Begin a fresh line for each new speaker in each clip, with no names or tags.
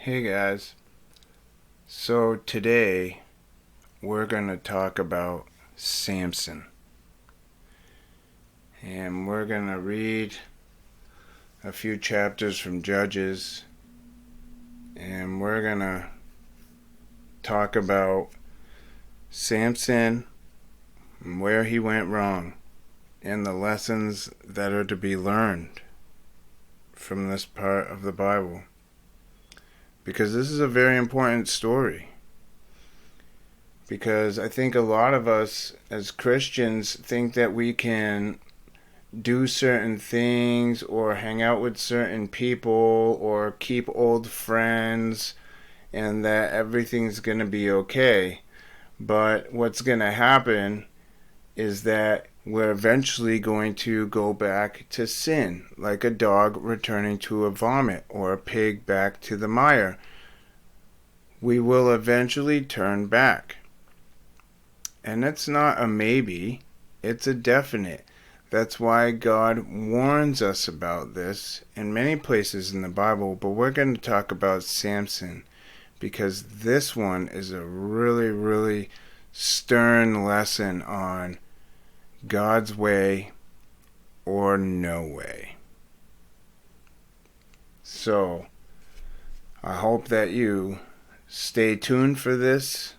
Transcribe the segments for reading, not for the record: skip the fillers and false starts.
Hey guys, so today we're going to talk about Samson, and we're going to read a few chapters from Judges, and we're going to talk about Samson and where he went wrong and the lessons that are to be learned from this part of the Bible, because this is a very important story. Because I think a lot of us as Christians think that we can do certain things or hang out with certain people or keep old friends and that everything's going to be okay. But what's going to happen is that we're eventually going to go back to sin, like a dog returning to a vomit or a pig back to the mire. We will eventually turn back. And it's not a maybe, it's a definite. That's why God warns us about this in many places in the Bible, but we're going to talk about Samson because this one is a really, really stern lesson on God's way or no way. So, I hope that you stay tuned for this.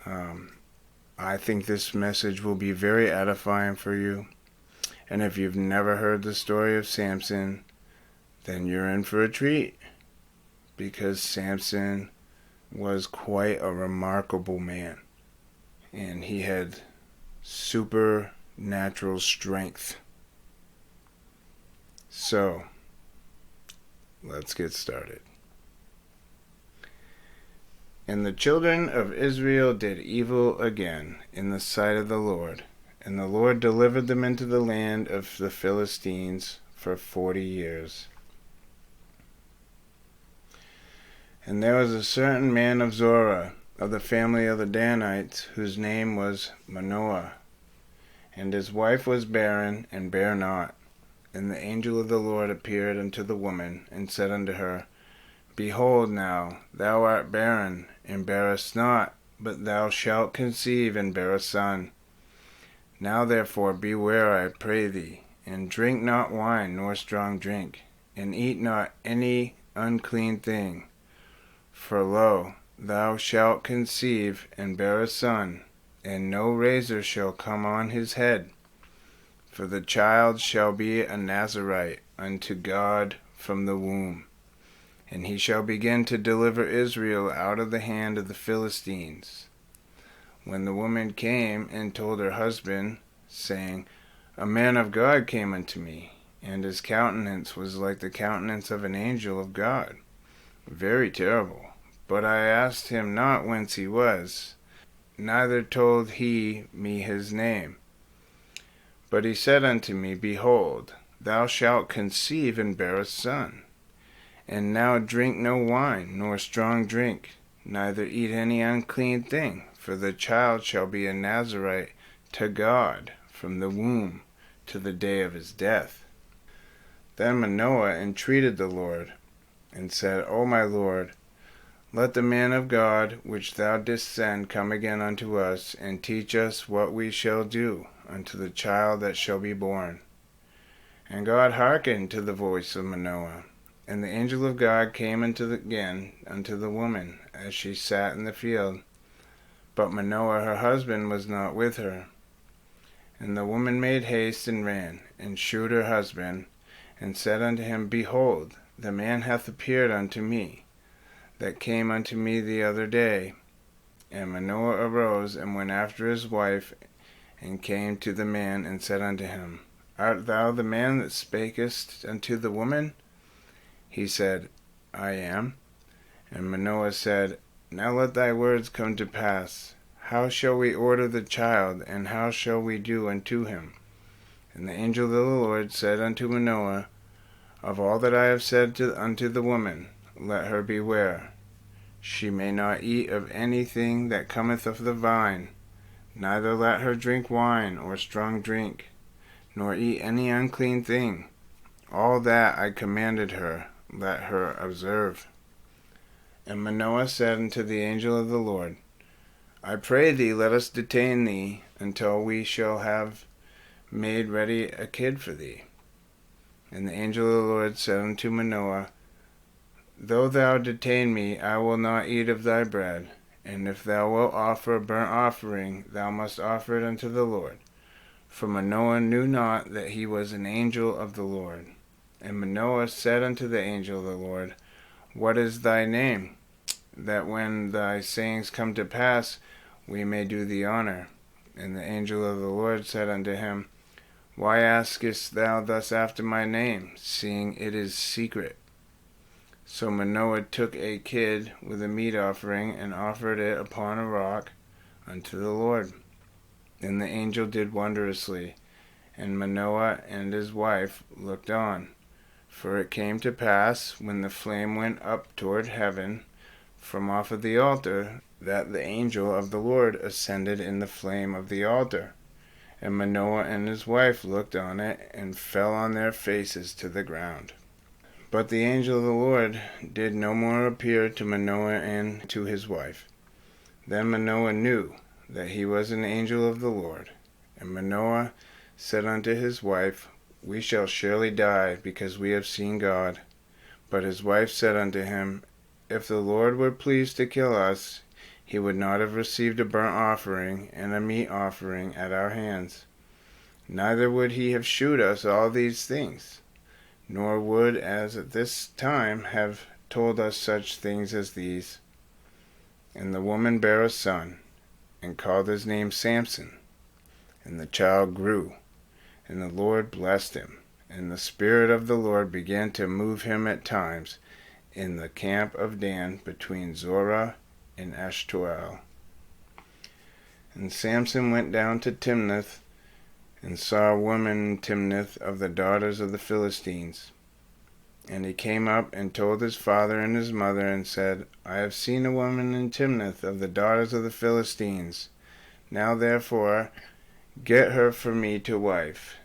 I think this message will be very edifying for you. And if you've never heard the story of Samson, then you're in for a treat. Because Samson was quite a remarkable man. And he had supernatural strength. So, let's get started. And the children of Israel did evil again in the sight of the Lord. And the Lord delivered them into the land of the Philistines for 40 years. And there was a certain man of Zorah, of the family of the Danites, whose name was Manoah. And his wife was barren, and bare not. And the angel of the Lord appeared unto the woman, and said unto her, Behold now, thou art barren, and bearest not, but thou shalt conceive, and bear a son. Now therefore beware, I pray thee, and drink not wine nor strong drink, and eat not any unclean thing. For lo, thou shalt conceive, and bear a son, and no razor shall come on his head. For the child shall be a Nazarite unto God from the womb. And he shall begin to deliver Israel out of the hand of the Philistines. When the woman came and told her husband, saying, A man of God came unto me, and his countenance was like the countenance of an angel of God, very terrible. But I asked him not whence he was, neither told he me his name. But he said unto me, Behold, thou shalt conceive and bear a son. And now drink no wine, nor strong drink, neither eat any unclean thing, for the child shall be a Nazarite to God from the womb to the day of his death. Then Manoah entreated the Lord, and said, O my Lord, let the man of God which thou didst send come again unto us, and teach us what we shall do unto the child that shall be born. And God hearkened to the voice of Manoah. And the angel of God came again unto the woman, as she sat in the field. But Manoah her husband was not with her. And the woman made haste and ran, and shewed her husband, and said unto him, Behold, the man hath appeared unto me, that came unto me the other day. And Manoah arose, and went after his wife, and came to the man, and said unto him, Art thou the man that spakest unto the woman? He said, I am. And Manoah said, Now let thy words come to pass. How shall we order the child, and how shall we do unto him? And the angel of the Lord said unto Manoah, Of all that I have said unto the woman, let her beware. She may not eat of anything that cometh of the vine, neither let her drink wine or strong drink, nor eat any unclean thing. All that I commanded her, let her observe. And Manoah said unto the angel of the Lord, I pray thee, let us detain thee until we shall have made ready a kid for thee. And the angel of the Lord said unto Manoah, Though thou detain me, I will not eat of thy bread. And if thou wilt offer a burnt offering, thou must offer it unto the Lord. For Manoah knew not that he was an angel of the Lord. And Manoah said unto the angel of the Lord, What is thy name? That when thy sayings come to pass, we may do thee honor. And the angel of the Lord said unto him, Why askest thou thus after my name, seeing it is secret? So Manoah took a kid with a meat offering, and offered it upon a rock unto the Lord. And the angel did wondrously, and Manoah and his wife looked on. For it came to pass, when the flame went up toward heaven from off of the altar, that the angel of the Lord ascended in the flame of the altar. And Manoah and his wife looked on it, and fell on their faces to the ground. But the angel of the Lord did no more appear to Manoah and to his wife. Then Manoah knew that he was an angel of the Lord. And Manoah said unto his wife, We shall surely die, because we have seen God. But his wife said unto him, If the Lord were pleased to kill us, he would not have received a burnt offering and a meat offering at our hands. Neither would he have shewed us all these things, nor would as at this time have told us such things as these. And the woman bare a son, and called his name Samson. And the child grew, and the Lord blessed him. And the Spirit of the Lord began to move him at times in the camp of Dan between Zorah and Eshtaol. And Samson went down to Timnath, and saw a woman in Timnath of the daughters of the Philistines. And he came up and told his father and his mother, and said, I have seen a woman in Timnath of the daughters of the Philistines. Now therefore get her for me to wife.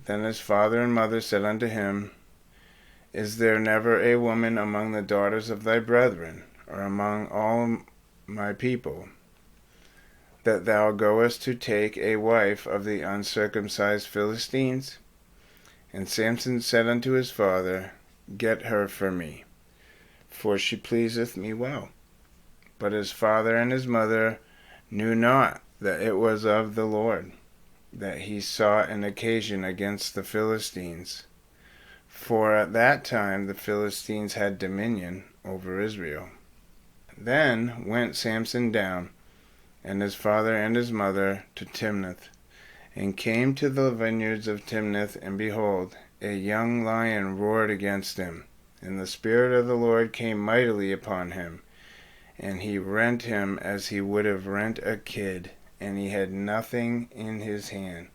Then his father and mother said unto him, Is there never a woman among the daughters of thy brethren, or among all my people, that thou goest to take a wife of the uncircumcised Philistines? And Samson said unto his father, Get her for me, for she pleaseth me well. But his father and his mother knew not that it was of the Lord, that he sought an occasion against the Philistines. For at that time the Philistines had dominion over Israel. Then went Samson down, and his father and his mother, to Timnath, and came to the vineyards of Timnath, and behold, a young lion roared against him. And the Spirit of the Lord came mightily upon him, and he rent him as he would have rent a kid, and he had nothing in his hand.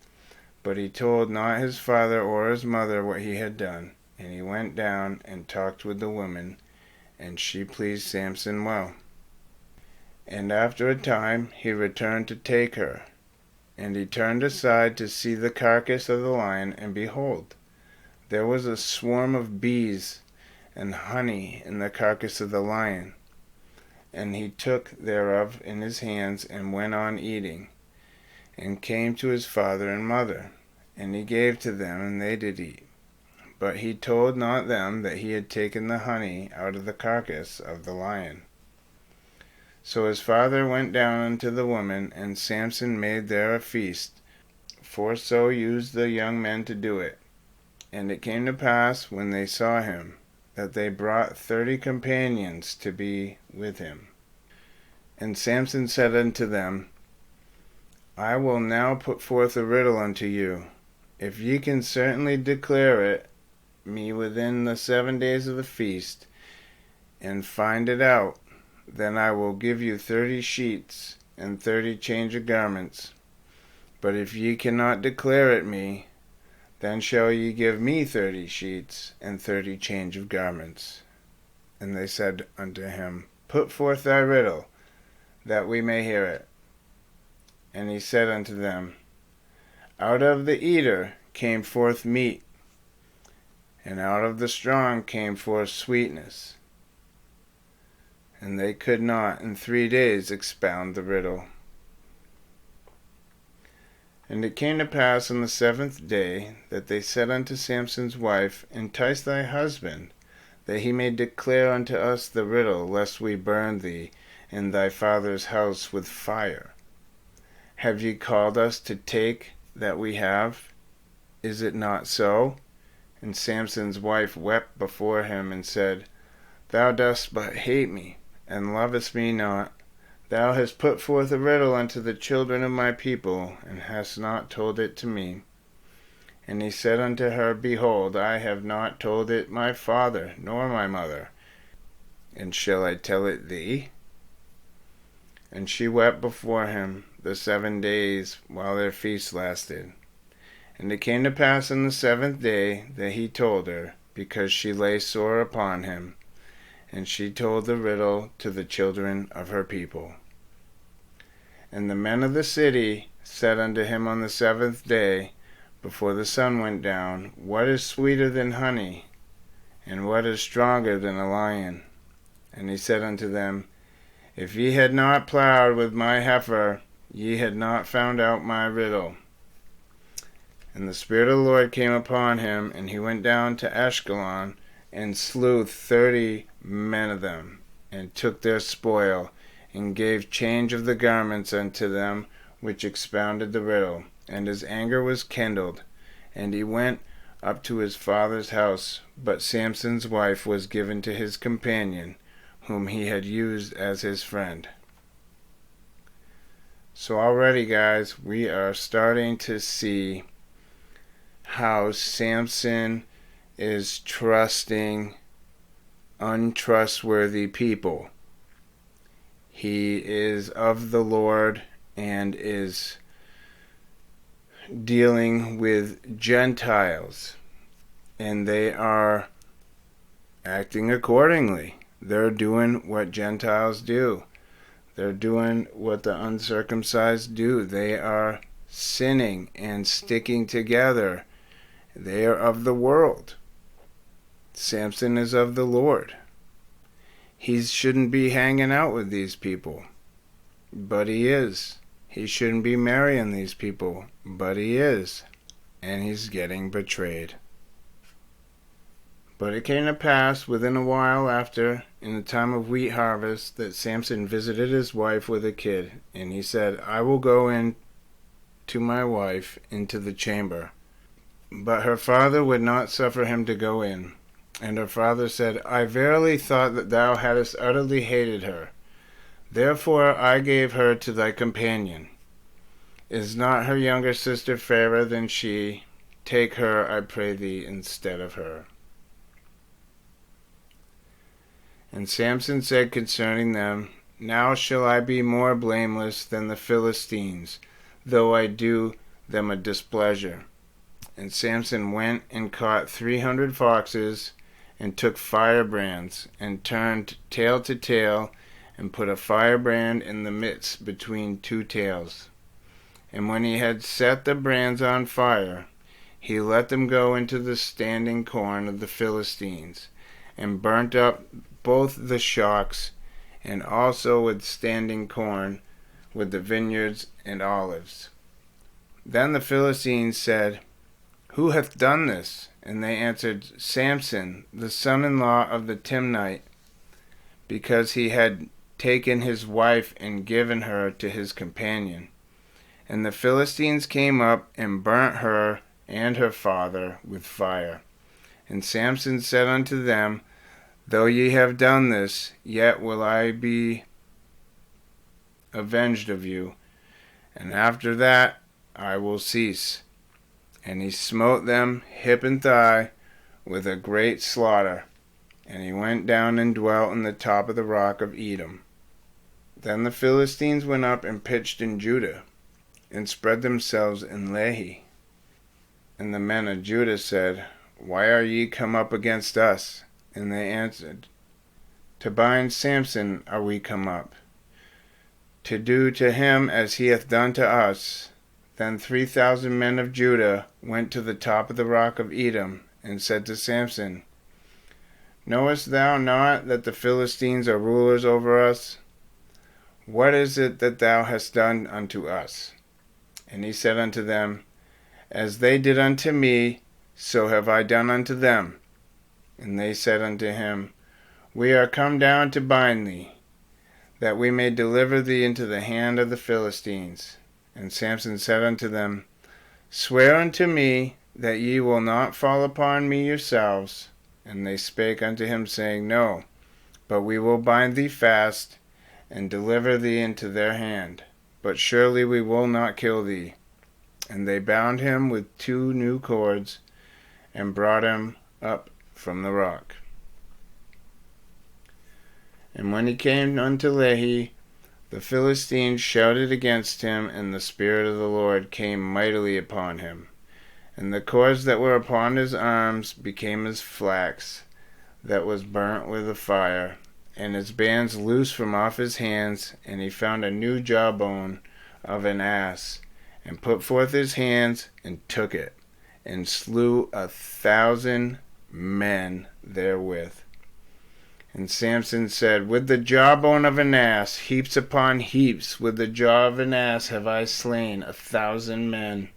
But he told not his father or his mother what he had done. And he went down and talked with the woman, and she pleased Samson well. And after a time he returned to take her. And he turned aside to see the carcass of the lion, and behold, there was a swarm of bees and honey in the carcass of the lion. And he took thereof in his hands, and went on eating, and came to his father and mother. And he gave to them, and they did eat. But he told not them that he had taken the honey out of the carcass of the lion. So his father went down unto the woman, and Samson made there a feast, for so used the young men to do it. And it came to pass, when they saw him, that they brought 30 companions to be with him. And Samson said unto them, I will now put forth a riddle unto you. If ye can certainly declare it me within the 7 days of the feast, and find it out, then I will give you 30 sheets and 30 change of garments. But if ye cannot declare it me, then shall ye give me 30 sheets and 30 change of garments. And they said unto him, Put forth thy riddle, that we may hear it. And he said unto them, Out of the eater came forth meat, and out of the strong came forth sweetness. and they could not in 3 days expound the riddle. And it came to pass on the 7th day that they said unto Samson's wife, Entice thy husband, that he may declare unto us the riddle, lest we burn thee and thy father's house with fire. Have ye called us to take that we have? Is it not so? And Samson's wife wept before him, and said, Thou dost but hate me, and lovest me not. Thou hast put forth a riddle unto the children of my people, and hast not told it to me. And he said unto her, Behold, I have not told it my father, nor my mother. And shall I tell it thee? And she wept before him the 7 days while their feast lasted. And it came to pass on the 7th day that he told her, because she lay sore upon him. And she told the riddle to the children of her people. And the men of the city said unto him on the 7th day, before the sun went down, What is sweeter than honey? And what is stronger than a lion? And he said unto them, If ye had not plowed with my heifer, ye had not found out my riddle. And the Spirit of the Lord came upon him, and he went down to Ashkelon, and slew 30 men of them, and took their spoil, and gave change of the garments unto them which expounded the riddle. And his anger was kindled, and he went up to his father's house. But Samson's wife was given to his companion, whom he had used as his friend. So already, guys, we are starting to see how Samson is trusting untrustworthy people. He is of the Lord and is dealing with Gentiles, and they are acting accordingly. They're doing what Gentiles do. They're doing what the uncircumcised do. They are sinning and sticking together. They are of the world. Samson is of the Lord. He shouldn't be hanging out with these people, but he is. He shouldn't be marrying these people, but he is. And he's getting betrayed. But it came to pass within a while after, in the time of wheat harvest, that Samson visited his wife with a kid. And he said, I will go in to my wife into the chamber. But her father would not suffer him to go in. And her father said, I verily thought that thou hadst utterly hated her. Therefore I gave her to thy companion. Is not her younger sister fairer than she? Take her, I pray thee, instead of her. And Samson said concerning them, Now shall I be more blameless than the Philistines, though I do them a displeasure. And Samson went and caught 300 foxes, and took firebrands, and turned tail to tail, and put a firebrand in the midst between 2 tails. And when he had set the brands on fire, he let them go into the standing corn of the Philistines, and burnt up both the shocks, and also with standing corn, with the vineyards and olives. Then the Philistines said, Who hath done this? And they answered, Samson, the son-in-law of the Timnite, because he had taken his wife and given her to his companion. And the Philistines came up and burnt her and her father with fire. And Samson said unto them, Though ye have done this, yet will I be avenged of you, and after that I will cease. And he smote them hip and thigh with a great slaughter. And he went down and dwelt in the top of the rock of Edom. Then the Philistines went up and pitched in Judah, and spread themselves in Lehi. And the men of Judah said, Why are ye come up against us? And they answered, To bind Samson are we come up, to do to him as he hath done to us. Then 3,000 men of Judah went to the top of the rock of Edom, and said to Samson, Knowest thou not that the Philistines are rulers over us? What is it that thou hast done unto us? And he said unto them, As they did unto me, so have I done unto them. And they said unto him, We are come down to bind thee, that we may deliver thee into the hand of the Philistines. And Samson said unto them, Swear unto me that ye will not fall upon me yourselves. And they spake unto him, saying, No, but we will bind thee fast, and deliver thee into their hand. But surely we will not kill thee. And they bound him with 2 new cords, and brought him up from the rock. And when he came unto Lehi, the Philistines shouted against him, and the Spirit of the Lord came mightily upon him. And the cords that were upon his arms became as flax that was burnt with a fire, and his bands loosed from off his hands. And he found a new jawbone of an ass, and put forth his hands, and took it, and slew 1,000 men therewith. And Samson said, With the jawbone of an ass, heaps upon heaps, with the jaw of an ass have I slain 1,000 men.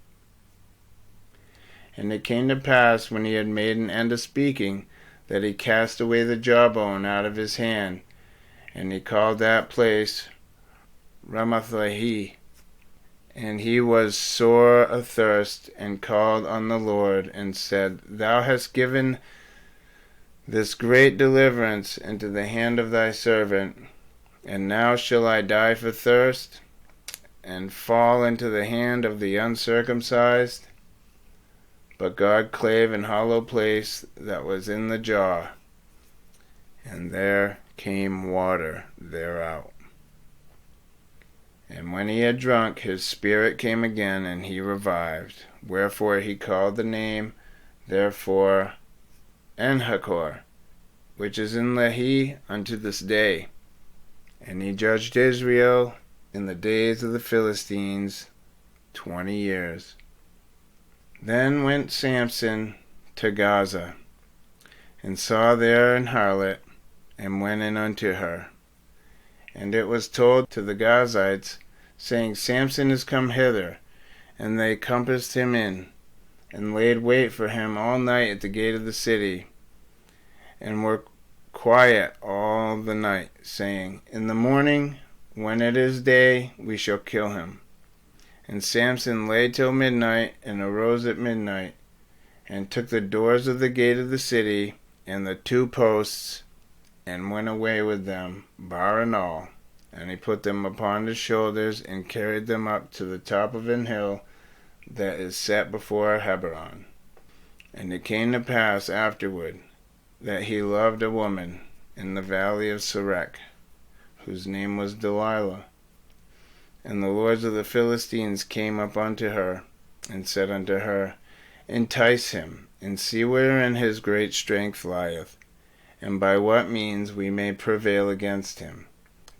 And it came to pass, when he had made an end of speaking, that he cast away the jawbone out of his hand, and he called that place Ramathlehi. And he was sore athirst, and called on the Lord, and said, Thou hast given this great deliverance into the hand of thy servant, and now shall I die for thirst, and fall into the hand of the uncircumcised? But God clave an hollow place that was in the jaw, and there came water thereout. And when he had drunk, his spirit came again, and he revived. Wherefore he called the name therefore Enhakkore, which is in Lehi unto this day. And he judged Israel in the days of the Philistines 20 years. Then went Samson to Gaza, and saw there an harlot, and went in unto her. And it was told to the Gazites, saying, Samson is come hither. And they compassed him in, and laid wait for him all night at the gate of the city, and were quiet all the night, saying, In the morning, when it is day, we shall kill him. And Samson lay till midnight, and arose at midnight, and took the doors of the gate of the city, and the 2 posts, and went away with them, bar and all. And he put them upon his shoulders, and carried them up to the top of an hill that is set before Hebron. And it came to pass afterward, that he loved a woman in the valley of Sorek, whose name was Delilah. And the lords of the Philistines came up unto her, and said unto her, Entice him, and see wherein his great strength lieth, and by what means we may prevail against him,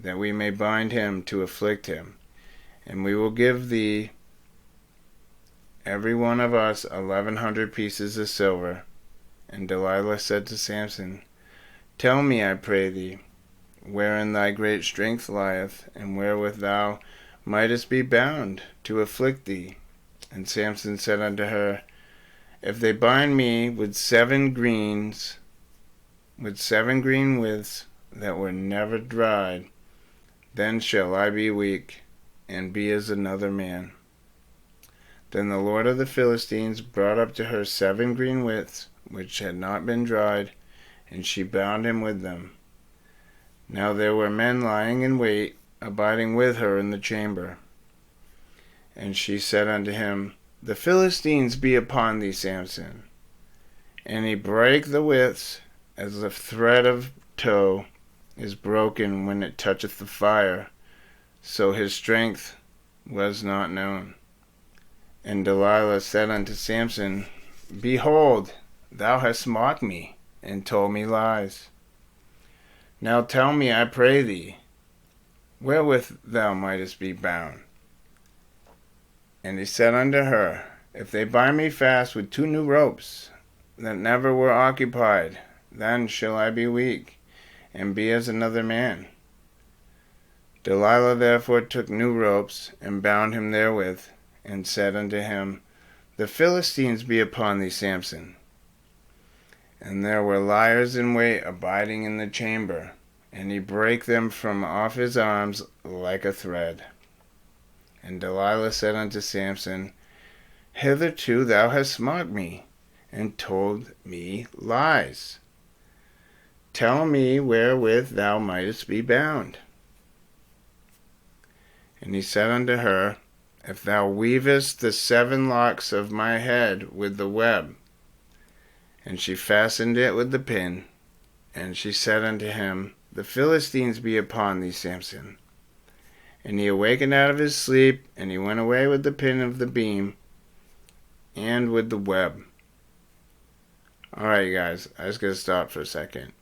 that we may bind him to afflict him. And we will give thee, every one of us, 1,100 pieces of silver. And Delilah said to Samson, Tell me, I pray thee, wherein thy great strength lieth, and wherewith thou mightest be bound to afflict thee. And Samson said unto her, If they bind me with 7 green withs that were never dried, then shall I be weak, and be as another man. Then the lord of the Philistines brought up to her 7 green withs, which had not been dried, and she bound him with them. Now there were men lying in wait, abiding with her in the chamber. And she said unto him, The Philistines be upon thee, Samson. And he brake the withs, as a thread of tow is broken when it toucheth the fire, so his strength was not known. And Delilah said unto Samson, Behold, thou hast mocked me, and told me lies. Now tell me, I pray thee, wherewith thou mightest be bound. And he said unto her, If they bind me fast with 2 new ropes that never were occupied, then shall I be weak, and be as another man. Delilah therefore took new ropes, and bound him therewith, and said unto him, The Philistines be upon thee, Samson. And there were liers in wait abiding in the chamber, and he brake them from off his arms like a thread. And Delilah said unto Samson, Hitherto thou hast mocked me, and told me lies. Tell me wherewith thou mightest be bound. And he said unto her, If thou weavest the 7 locks of my head with the web. And she fastened it with the pin. And she said unto him, The Philistines be upon thee, Samson. And he awakened out of his sleep, and he went away with the pin of the beam, and with the web. Alright, you guys, I just gotta stop for a second.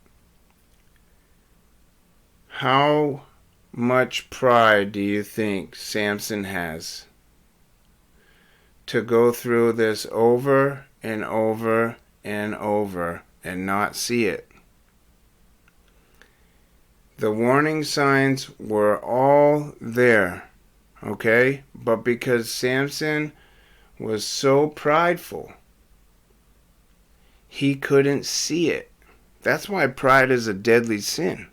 How much pride do you think Samson has to go through this over and over and over and not see it? The warning signs were all there, okay? But because Samson was so prideful, he couldn't see it. That's why pride is a deadly sin.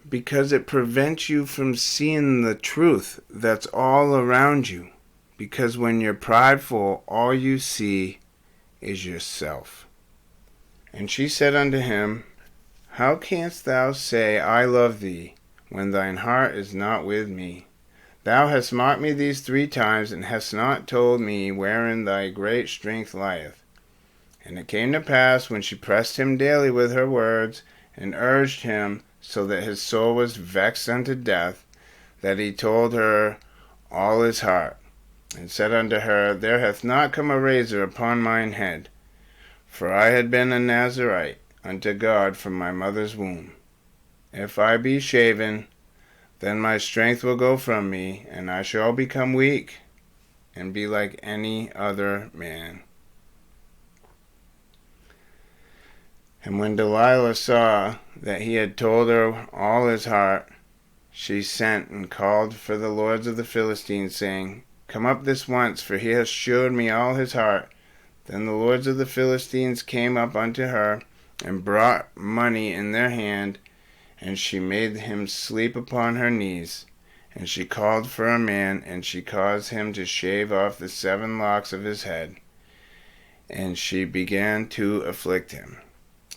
Because it prevents you from seeing the truth that's all around you. Because when you're prideful, all you see is yourself. And she said unto him, How canst thou say, I love thee, when thine heart is not with me? Thou hast mocked me these 3 times, and hast not told me wherein thy great strength lieth. And it came to pass, when she pressed him daily with her words, and urged him, so that his soul was vexed unto death, that he told her all his heart, and said unto her, There hath not come a razor upon mine head, for I had been a Nazarite unto God from my mother's womb. If I be shaven, then my strength will go from me, and I shall become weak, and be like any other man. And when Delilah saw that he had told her all his heart, she sent and called for the lords of the Philistines, saying, Come up this once, for he hath shewed me all his heart. Then the lords of the Philistines came up unto her, and brought money in their hand, and she made him sleep upon her knees. And she called for a man, and she caused him to shave off the 7 locks of his head. And she began to afflict him,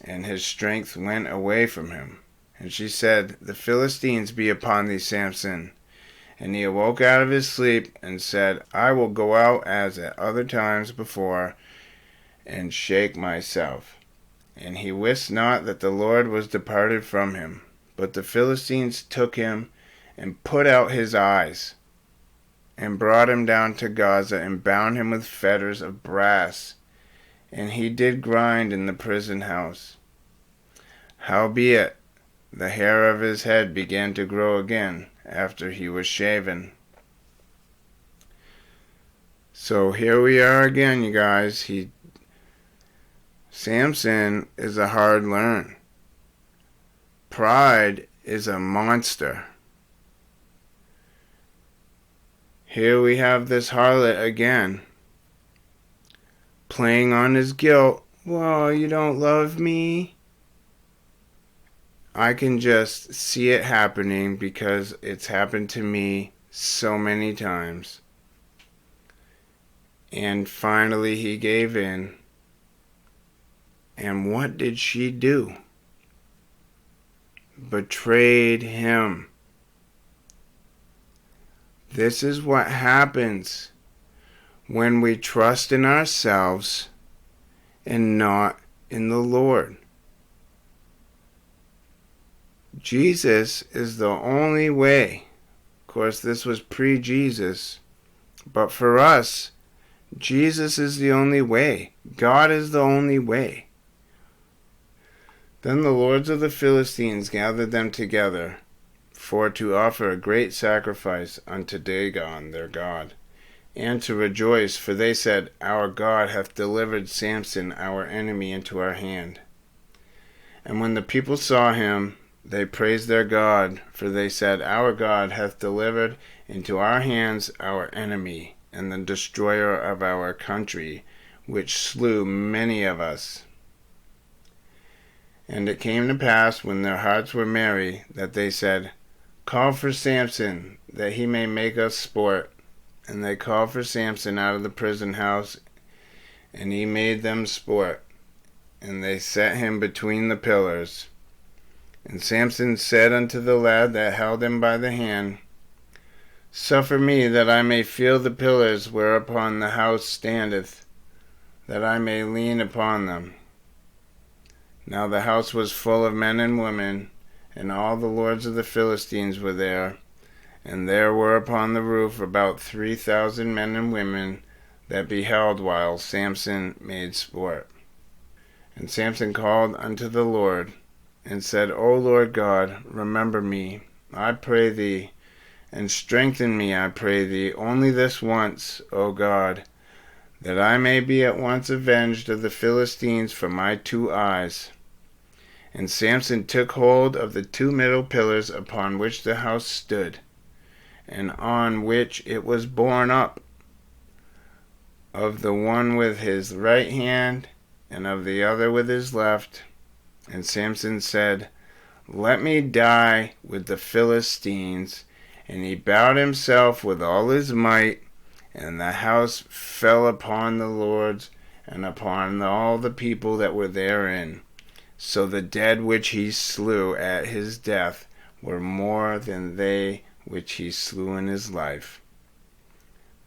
and his strength went away from him. And she said, The Philistines be upon thee, Samson. And he awoke out of his sleep, and said, I will go out as at other times before, and shake myself. And he wist not that the Lord was departed from him. But the Philistines took him, and put out his eyes, and brought him down to Gaza, and bound him with fetters of brass. And he did grind in the prison house. Howbeit, the hair of his head began to grow again, after he was shaven. So here we are again, you guys. Samson is a hard learn. Pride is a monster. Here we have this harlot again, playing on his guilt. Well, you don't love me. I can just see it happening because it's happened to me so many times. And finally he gave in. And what did she do? Betrayed him. This is what happens when we trust in ourselves and not in the Lord. Jesus is the only way. Of course, this was pre-Jesus. But for us, Jesus is the only way. God is the only way. Then the lords of the Philistines gathered them together, for to offer a great sacrifice unto Dagon their god. and to rejoice, for they said, Our God hath delivered Samson our enemy into our hand. And when the people saw him, they praised their God, for they said, Our God hath delivered into our hands our enemy, and the destroyer of our country, which slew many of us. And it came to pass, when their hearts were merry, that they said, Call for Samson, that he may make us sport. And they called for Samson out of the prison house, and he made them sport. And they set him between the pillars. And Samson said unto the lad that held him by the hand, Suffer me that I may feel the pillars whereupon the house standeth, that I may lean upon them. Now the house was full of men and women, and all the lords of the Philistines were there. And there were upon the roof about 3,000 men and women that beheld while Samson made sport. And Samson called unto the Lord, and said, O Lord God, remember me, I pray thee, and strengthen me, I pray thee, only this once, O God, that I may be at once avenged of the Philistines for my 2 eyes. And Samson took hold of the 2 middle pillars upon which the house stood, and on which it was borne up, of the one with his right hand, and of the other with his left. And Samson said, Let me die with the Philistines. And he bowed himself with all his might, and the house fell upon the lords, and upon all the people that were therein. So the dead which he slew at his death were more than they which he slew in his life.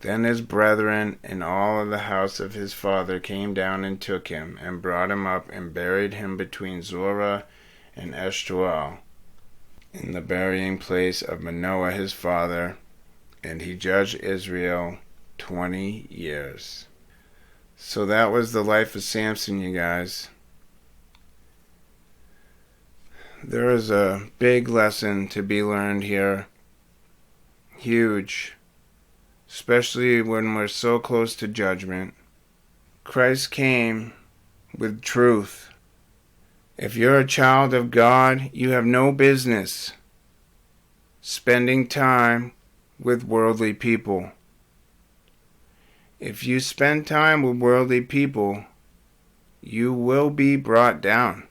Then his brethren and all of the house of his father came down and took him, and brought him up, and buried him between Zorah and Eshtaol, in the burying place of Manoah his father, and he judged Israel 20 years. So that was the life of Samson, you guys. There is a big lesson to be learned here. Huge. Especially when we're so close to judgment. Christ came with truth. If you're a child of God, you have no business spending time with worldly people. If you spend time with worldly people, you will be brought down.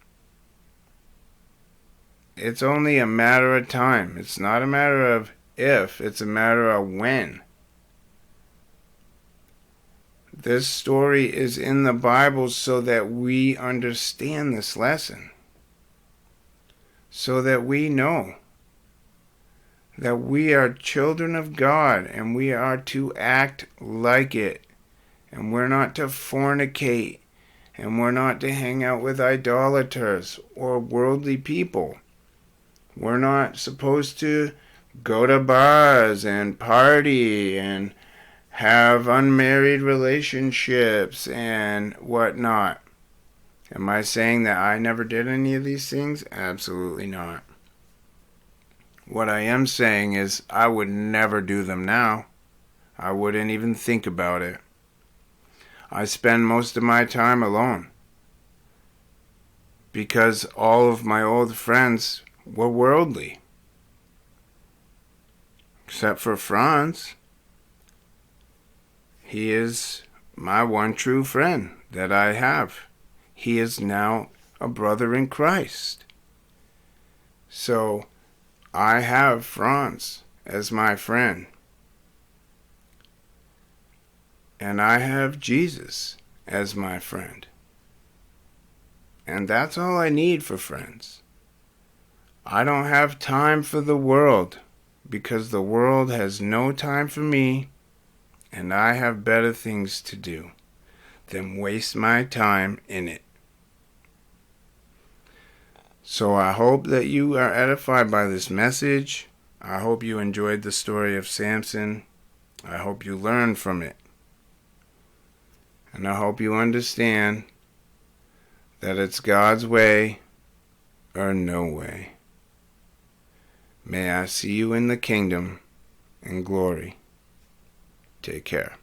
It's only a matter of time. It's not a matter of if, it's a matter of when. This story is in the Bible so that we understand this lesson. So that we know that we are children of God and we are to act like it. And we're not to fornicate. And we're not to hang out with idolaters or worldly people. We're not supposed to go to bars and party and have unmarried relationships and whatnot. Am I saying that I never did any of these things? Absolutely not. What I am saying is I would never do them now. I wouldn't even think about it. I spend most of my time alone because all of my old friends were worldly. Except for Franz. He is my one true friend that I have. He is now a brother in Christ. So I have Franz as my friend. And I have Jesus as my friend. And that's all I need for friends. I don't have time for the world because the world has no time for me, and I have better things to do than waste my time in it. So I hope that you are edified by this message. I hope you enjoyed the story of Samson. I hope you learned from it. And I hope you understand that it's God's way or no way. May I see you in the kingdom in glory. Take care.